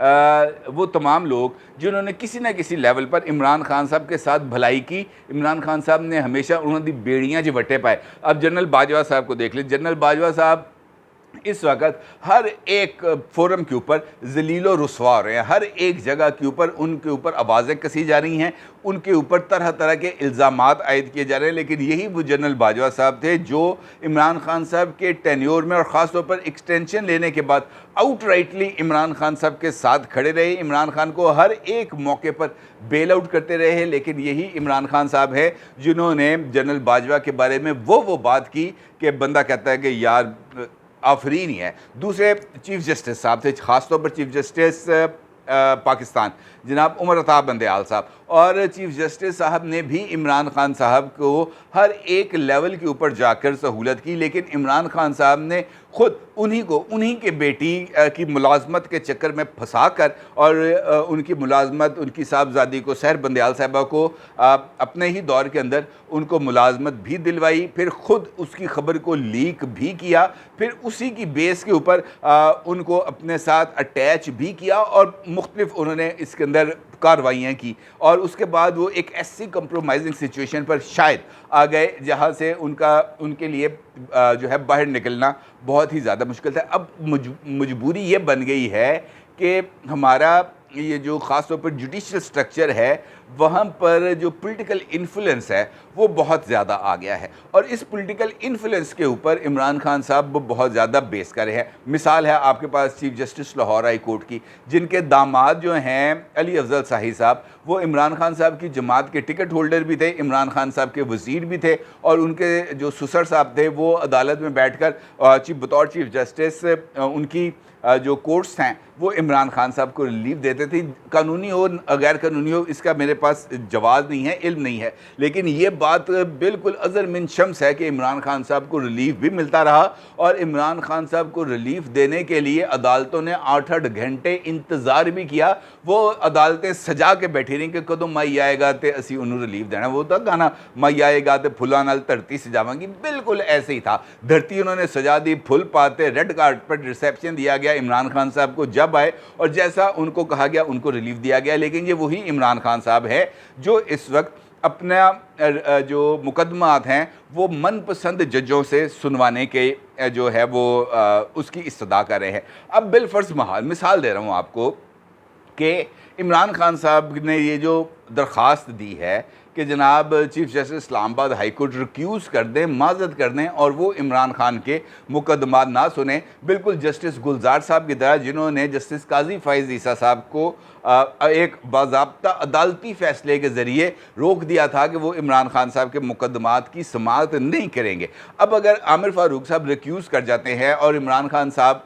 وہ تمام لوگ جنہوں نے کسی نہ کسی لیول پر عمران خان صاحب کے ساتھ بھلائی کی. عمران خان صاحب نے ہمیشہ انہوں نے بیڑیاں جو وٹے پائے. اب جنرل باجوہ صاحب کو دیکھ لیں. جنرل باجوہ صاحب اس وقت ہر ایک فورم کے اوپر ذلیل و رسوا ہو رہے ہیں. ہر ایک جگہ کے اوپر ان کے اوپر آوازیں کسی جا رہی ہیں, ان کے اوپر طرح طرح کے الزامات عائد کیے جا رہے ہیں. لیکن یہی وہ جنرل باجوہ صاحب تھے جو عمران خان صاحب کے ٹینیور میں اور خاص طور پر ایکسٹینشن لینے کے بعد آؤٹ رائٹلی عمران خان صاحب کے ساتھ کھڑے رہے, عمران خان کو ہر ایک موقع پر بیل آؤٹ کرتے رہے. لیکن یہی عمران خان صاحب ہے جنہوں نے جنرل باجوہ کے بارے میں وہ بات کی کہ بندہ کہتا ہے کہ یار آفرین ہی ہے. دوسرے چیف جسٹس صاحب تھے, خاص طور پر چیف جسٹس پاکستان جناب عمر عطا بندیال صاحب, اور چیف جسٹس صاحب نے بھی عمران خان صاحب کو ہر ایک لیول کے اوپر جا کر سہولت کی. لیکن عمران خان صاحب نے خود انہی کے بیٹی کی ملازمت کے چکر میں پھنسا کر اور ان کی ملازمت, ان کی صاحبزادی کو, سحر بندیال صاحبہ کو اپنے ہی دور کے اندر ان کو ملازمت بھی دلوائی, پھر خود اس کی خبر کو لیک بھی کیا, پھر اسی کی بیس کے اوپر ان کو اپنے ساتھ اٹیچ بھی کیا اور مختلف انہوں نے اس کے اندر کاروائیاں کی. اور اس کے بعد وہ ایک ایسی کمپرومائزنگ سچویشن پر شاید آ گئے جہاں سے ان کے لیے جو ہے باہر نکلنا بہت ہی زیادہ مشکل تھا. اب مجبوری یہ بن گئی ہے کہ ہمارا یہ جو خاص طور پر جوڈیشل سٹرکچر ہے وہاں پر جو پولیٹیکل انفلوئنس ہے وہ بہت زیادہ آ گیا ہے, اور اس پولیٹیکل انفلوئنس کے اوپر عمران خان صاحب بہت زیادہ بیس کر رہے ہیں. مثال ہے آپ کے پاس chief justice Lahore high court کی, جن کے داماد جو ہیں علی افضل صاحب صاحب, وہ عمران خان صاحب کی جماعت کے ٹکٹ ہولڈر بھی تھے, عمران خان صاحب کے وزیر بھی تھے, اور ان کے جو سسر صاحب تھے وہ عدالت میں بیٹھ کر بطور چیف جسٹس ان کی جو کورٹس ہیں وہ عمران خان صاحب کو ریلیف دیتے تھے. قانونی ہو غیر قانونی ہو اس کا میرے پاس جواز نہیں ہے, علم نہیں ہے, لیکن یہ بات بالکل ازر من شمس ہے کہ عمران خان صاحب کو ریلیف بھی ملتا رہا. اور عمران خان صاحب کو ریلیف دینے کے لیے عدالتوں نے 8 گھنٹے انتظار بھی کیا. وہ عدالتیں سجا کے بیٹھی رہیں کہ کدوں مائی آئے گا تے اسی انہوں ریلیف دینا. وہ تھا گانا مائی آئے گا تے پھلاں نال دھرتی سجاواں گی, بالکل ایسے ہی تھا. دھرتی انہوں نے سجا دی, پھول پاتے, ریڈ کارپٹ پر ریسیپشن دیا گیا عمران خان صاحب کو, جب آئے اور جیسا ان کو کہا گیا ان کو ریلیف دیا گیا. لیکن یہ وہی عمران خان صاحب ہے جو اس وقت اپنا جو مقدمات ہیں وہ من پسند ججوں سے سنوانے کے جو ہے وہ اس کی استدعا کر رہے ہیں. اب بالفرض مثال دے رہا ہوں آپ کو کہ عمران خان صاحب نے یہ جو درخواست دی ہے کہ جناب چیف جسٹس اسلام آباد ہائی کورٹ ریکیوز کر دیں, معذرت کر دیں اور وہ عمران خان کے مقدمات نہ سنیں, بالکل جسٹس گلزار صاحب کی طرح جنہوں نے جسٹس قاضی فائز عیسیٰ صاحب کو ایک باضابطہ عدالتی فیصلے کے ذریعے روک دیا تھا کہ وہ عمران خان صاحب کے مقدمات کی سماعت نہیں کریں گے. اب اگر عامر فاروق صاحب ریکیوز کر جاتے ہیں اور عمران خان صاحب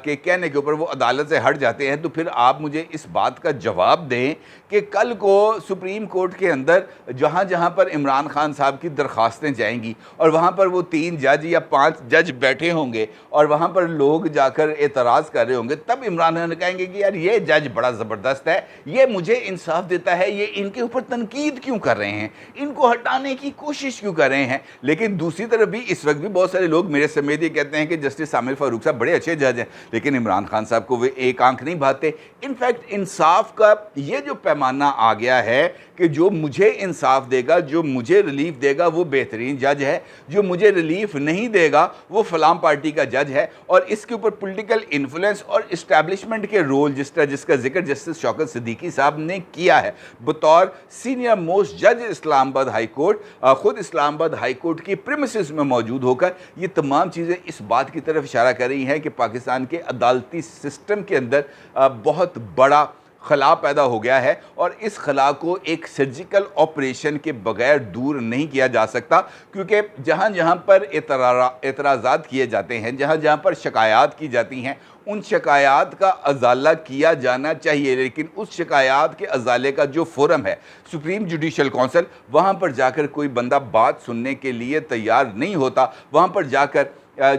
کے کہنے کے اوپر وہ عدالت سے ہٹ جاتے ہیں, تو پھر آپ مجھے اس بات کا جواب دیں کہ کل کو سپریم کورٹ کے اندر جہاں جہاں پر عمران خان صاحب کی درخواستیں جائیں گی اور وہاں پر وہ 3 جج یا 5 جج بیٹھے ہوں گے اور وہاں پر لوگ جا کر اعتراض کر رہے ہوں گے, تب عمران خان کہیں گے کہ یار یہ جج بڑا زبردست ہے, یہ مجھے انصاف دیتا ہے, یہ ان کے اوپر تنقید کیوں کر رہے ہیں, ان کو ہٹانے کی کوشش کیوں کر رہے ہیں. لیکن دوسری طرف بھی اس وقت بھی بہت سارے لوگ میرے سمیت یہ کہتے ہیں کہ جسٹس عامر فاروق صاحب بڑے اچھے جج ہیں, لیکن عمران خان صاحب کو وہ ایک آنکھ نہیں بھاتے. انفیکٹ انصاف کا یہ جو پیمانہ آ گیا ہے کہ جو مجھے انصاف دے گا, جو مجھے ریلیف دے گا وہ بہترین جج ہے, جو مجھے ریلیف نہیں دے گا وہ فلاں پارٹی کا جج ہے. اور اس کے اوپر پولیٹیکل انفلوئنس اور اسٹیبلشمنٹ کے رول جس کا ذکر جسٹس شوکت صدیقی صاحب نے کیا ہے بطور سینئر موسٹ جج اسلام آباد ہائی کورٹ, خود اسلام آباد ہائی کورٹ کی پریمیسز میں موجود ہو کر, یہ تمام چیزیں اس بات کی طرف اشارہ کر رہی ہیں کہ پاکستان کے عدالتی سسٹم کے اندر بہت بڑا خلا پیدا ہو گیا ہے, اور اس خلا کو ایک سرجیکل آپریشن کے بغیر دور نہیں کیا جا سکتا. کیونکہ جہاں جہاں پر اعتراضات کیے جاتے ہیں, جہاں جہاں پر شکایات کی جاتی ہیں, ان شکایات کا ازالہ کیا جانا چاہیے, لیکن اس شکایات کے ازالے کا جو فورم ہے سپریم جوڈیشل کونسل, وہاں پر جا کر کوئی بندہ بات سننے کے لیے تیار نہیں ہوتا. وہاں پر جا کر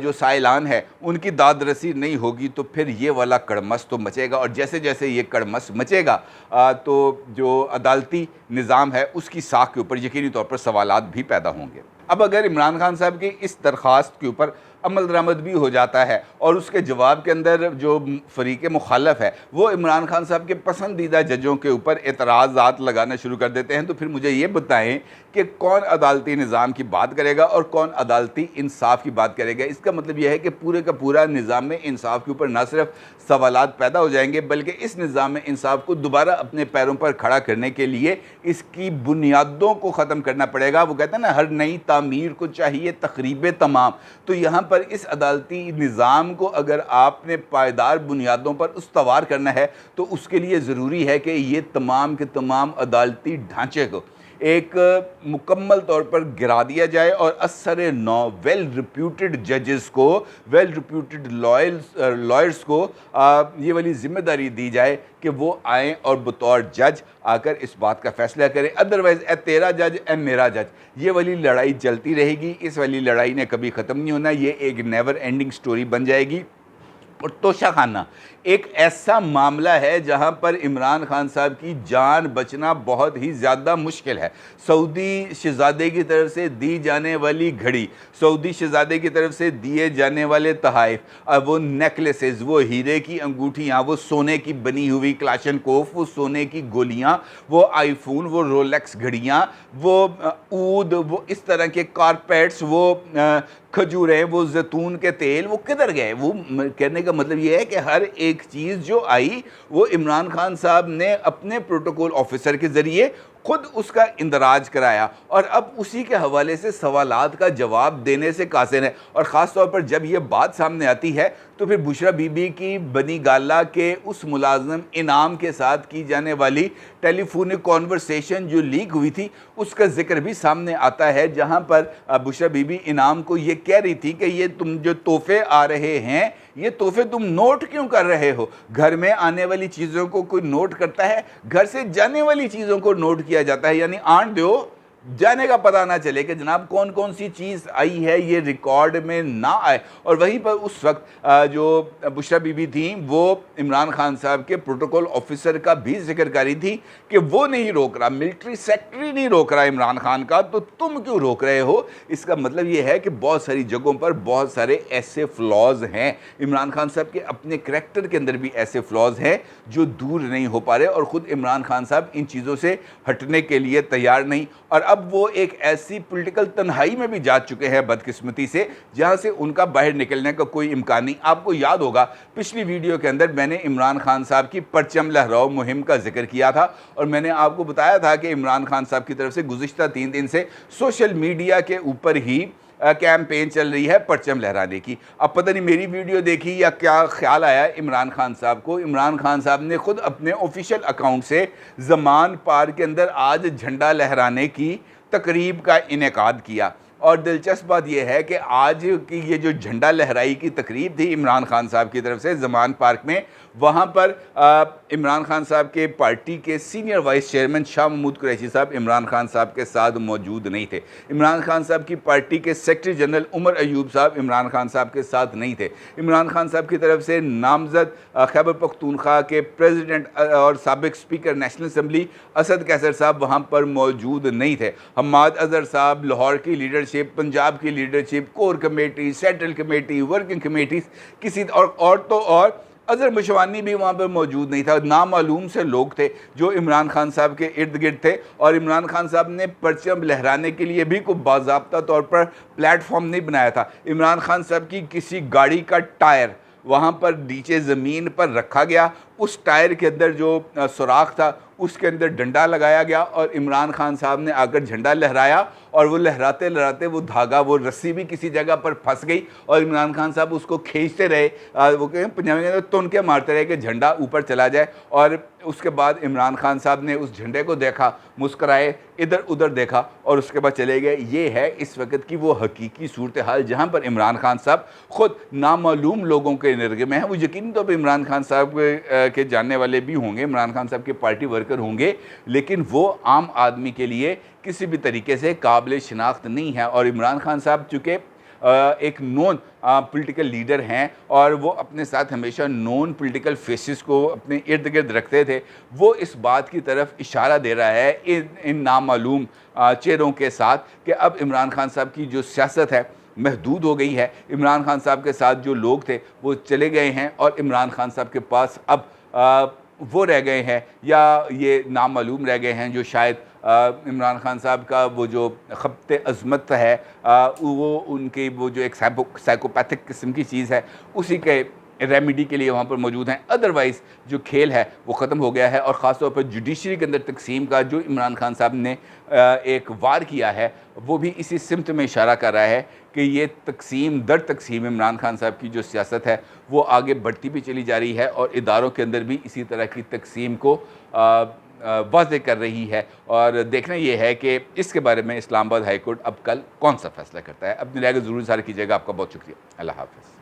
جو سائلان ہے ان کی داد رسی نہیں ہوگی تو پھر یہ والا کڑمس تو مچے گا, اور جیسے جیسے یہ کڑمس مچے گا تو جو عدالتی نظام ہے اس کی ساکھ کے اوپر یقینی طور پر سوالات بھی پیدا ہوں گے. اب اگر عمران خان صاحب کی اس درخواست کے اوپر عمل درآمد بھی ہو جاتا ہے، اور اس کے جواب کے اندر جو فریق مخالف ہے وہ عمران خان صاحب کے پسندیدہ ججوں کے اوپر اعتراضات لگانا شروع کر دیتے ہیں۔ تو پھر مجھے یہ بتائیں کہ کون عدالتی نظام کی بات کرے گا اور کون عدالتی انصاف کی بات کرے گا؟ اس کا مطلب یہ ہے کہ پورے کا پورا نظام انصاف کے اوپر نہ صرف سوالات پیدا ہو جائیں گے، بلکہ اس نظام انصاف کو دوبارہ اپنے پیروں پر کھڑا کرنے کے لیے اس کی بنیادوں کو ختم کرنا پڑے گا۔ وہ کہتے ہیں نا، ہر نئی تعمیر کو چاہیے تخریب تمام۔ تو یہاں پر اس عدالتی نظام کو اگر آپ نے پائیدار بنیادوں پر استوار کرنا ہے تو اس کے لیے ضروری ہے کہ یہ تمام کے تمام عدالتی ڈھانچے کو ایک مکمل طور پر گرا دیا جائے، اور اثر نو ویل ریپیوٹڈ ججز کو، ویل ریپیوٹڈ لائرز کو یہ والی ذمہ داری دی جائے کہ وہ آئیں اور بطور جج آ کر اس بات کا فیصلہ کریں۔ ادروائز اے تیرا جج اے میرا جج، یہ والی لڑائی چلتی رہے گی، اس والی لڑائی نے کبھی ختم نہیں ہونا، یہ ایک نیور اینڈنگ سٹوری بن جائے گی۔ اور توشہ خانہ ایک ایسا معاملہ ہے جہاں پر عمران خان صاحب کی جان بچنا بہت ہی زیادہ مشکل ہے۔ سعودی شہزادے کی طرف سے دی جانے والی گھڑی، سعودی شہزادے کی طرف سے دیے جانے والے تحائف، وہ نیکلیسز، وہ ہیرے کی انگوٹھیاں، وہ سونے کی بنی ہوئی کلاشن کوف، وہ سونے کی گولیاں، وہ آئی فون، وہ رولیکس گھڑیاں، وہ عود، وہ اس طرح کے کارپیٹس، وہ کھجوریں، وہ زیتون کے تیل، وہ کدھر گئے؟ وہ کہنے کا مطلب یہ ہے کہ ہر ایک چیز جو آئی وہ عمران خان صاحب نے اپنے پروٹوکول آفیسر کے ذریعے خود اس کا اندراج کرایا، اور اب اسی کے حوالے سے سوالات کا جواب دینے سے قاصر ہے۔ اور خاص طور پر جب یہ بات سامنے آتی ہے تو پھر بشرا بی بی کی بنی گالہ کے اس ملازم انعام کے ساتھ کی جانے والی ٹیلی فونک کانورسیشن جو لیک ہوئی تھی اس کا ذکر بھی سامنے آتا ہے، جہاں پر بشرا بی بی انعام کو یہ کہہ رہی تھی کہ یہ تم جو تحفے آ رہے ہیں یہ تحفے تم نوٹ کیوں کر رہے ہو؟ گھر میں آنے والی چیزوں کو کوئی نوٹ کرتا ہے؟ گھر سے جانے والی چیزوں کو نوٹ کیا جاتا ہے، یعنی آنٹ دیو جانے کا پتہ نہ چلے کہ جناب کون کون سی چیز آئی ہے، یہ ریکارڈ میں نہ آئے۔ اور وہیں پر اس وقت جو بشرا بی بی تھیں وہ عمران خان صاحب کے پروٹوکول آفیسر کا بھی ذکر کری تھی کہ وہ نہیں روک رہا، ملٹری سیکٹری نہیں روک رہا عمران خان کا، تو تم کیوں روک رہے ہو؟ اس کا مطلب یہ ہے کہ بہت ساری جگہوں پر بہت سارے ایسے فلاز ہیں، عمران خان صاحب کے اپنے کریکٹر کے اندر بھی ایسے فلاز ہیں جو دور نہیں ہو پا رہے، اور خود عمران خان صاحب ان چیزوں سے ہٹنے کے لیے تیار نہیں۔ اور اب وہ ایک ایسی پولیٹیکل تنہائی میں بھی جا چکے ہیں بدقسمتی سے جہاں سے ان کا باہر نکلنے کا کوئی امکان نہیں۔ آپ کو یاد ہوگا پچھلی ویڈیو کے اندر میں نے عمران خان صاحب کی پرچم لہراؤ مہم کا ذکر کیا تھا، اور میں نے آپ کو بتایا تھا کہ عمران خان صاحب کی طرف سے گزشتہ 3 دن سے سوشل میڈیا کے اوپر ہی کیمپین چل رہی ہے پرچم لہرانے کی۔ اب پتہ نہیں میری ویڈیو دیکھی یا کیا خیال آیا عمران خان صاحب کو، عمران خان صاحب نے خود اپنے آفیشیل اکاؤنٹ سے زمان پارک کے اندر آج جھنڈا لہرانے کی تقریب کا انعقاد کیا۔ اور دلچسپ بات یہ ہے کہ آج کی یہ جو جھنڈا لہرائی کی تقریب تھی عمران خان صاحب کی طرف سے زمان پارک میں، وہاں پر عمران خان صاحب کے پارٹی کے senior vice chairman Shah Mahmood Qureshi صاحب عمران خان صاحب کے ساتھ موجود نہیں تھے۔ عمران خان صاحب کی پارٹی کے سیکرٹری جنرل عمر ایوب صاحب عمران خان صاحب کے ساتھ نہیں تھے۔ عمران خان صاحب کی طرف سے نامزد خیبر پختونخوا کے پریزیڈنٹ اور سابق اسپیکر نیشنل اسمبلی اسد کیسر صاحب وہاں پر موجود نہیں تھے۔ حماد اظہر صاحب، لاہور کی لیڈرشپ، پنجاب کی leadership, core committee, central committee, working committees, کسی اور اظہر مشوانی بھی وہاں پر موجود نہیں تھا۔ نامعلوم سے لوگ تھے جو عمران خان صاحب کے ارد گرد تھے، اور عمران خان صاحب نے پرچم لہرانے کے لیے بھی کوئی باضابطہ طور پر پلیٹ فارم نہیں بنایا تھا۔ عمران خان صاحب کی کسی گاڑی کا ٹائر وہاں پر نیچے زمین پر رکھا گیا، اس ٹائر کے اندر جو سوراخ تھا اس کے اندر ڈنڈا لگایا گیا، اور عمران خان صاحب نے آ کر جھنڈا لہرایا، اور وہ لہراتے لہراتے وہ دھاگا، وہ رسی بھی کسی جگہ پر پھنس گئی، اور عمران خان صاحب اس کو کھینچتے رہے، وہ پنجابی کے اندر تن کے مارتے رہے کہ جھنڈا اوپر چلا جائے۔ اور اس کے بعد عمران خان صاحب نے اس جھنڈے کو دیکھا، مسکرائے، ادھر ادھر دیکھا، اور اس کے بعد چلے گئے۔ یہ ہے اس وقت کی وہ حقیقی صورتحال جہاں پر عمران خان صاحب خود نامعلوم لوگوں کے نرغے میں ہیں۔ وہ یقینی طور پہ عمران خان صاحب کے جاننے والے بھی ہوں گے، عمران خان صاحب کے پارٹی ورکر ہوں گے، لیکن وہ عام آدمی کے لیے کسی بھی طریقے سے قابل شناخت نہیں ہے۔ اور عمران خان صاحب چونکہ ایک نون پولیٹیکل لیڈر ہیں، اور وہ اپنے ساتھ ہمیشہ نون پولیٹیکل فیسز کو اپنے ارد گرد رکھتے تھے، وہ اس بات کی طرف اشارہ دے رہا ہے ان نامعلوم چہروں کے ساتھ کہ اب عمران خان صاحب کی جو سیاست ہے محدود ہو گئی ہے. عمران خان صاحب کے ساتھ جو لوگ تھے وہ چلے گئے ہیں اور عمران خان صاحب کے پاس اب وہ رہ گئے ہیں یا یہ نامعلوم رہ گئے ہیں جو شاید عمران خان صاحب کا وہ جو خبت عظمت ہے وہ ان کی وہ جو ایک سائیکوپیتھک قسم کی چیز ہے اسی کے ریمیڈی کے لیے وہاں پر موجود ہیں. ادروائز جو کھیل ہے وہ ختم ہو گیا ہے اور خاص طور پر جوڈیشری کے اندر تقسیم کا جو عمران خان صاحب نے ایک وار کیا ہے وہ بھی اسی سمت میں اشارہ کر رہا ہے کہ یہ تقسیم در تقسیم عمران خان صاحب کی جو سیاست ہے وہ آگے بڑھتی بھی چلی جا رہی ہے اور اداروں کے اندر بھی اسی طرح کی تقسیم کو واضح کر رہی ہے. اور دیکھنا یہ ہے کہ اس کے بارے میں اسلام آباد ہائی کورٹ اب کل کون سا فیصلہ کرتا ہے. اپنی رائے کو ضرور اظہار کیجیے گا. آپ کا بہت شکریہ. اللہ حافظ.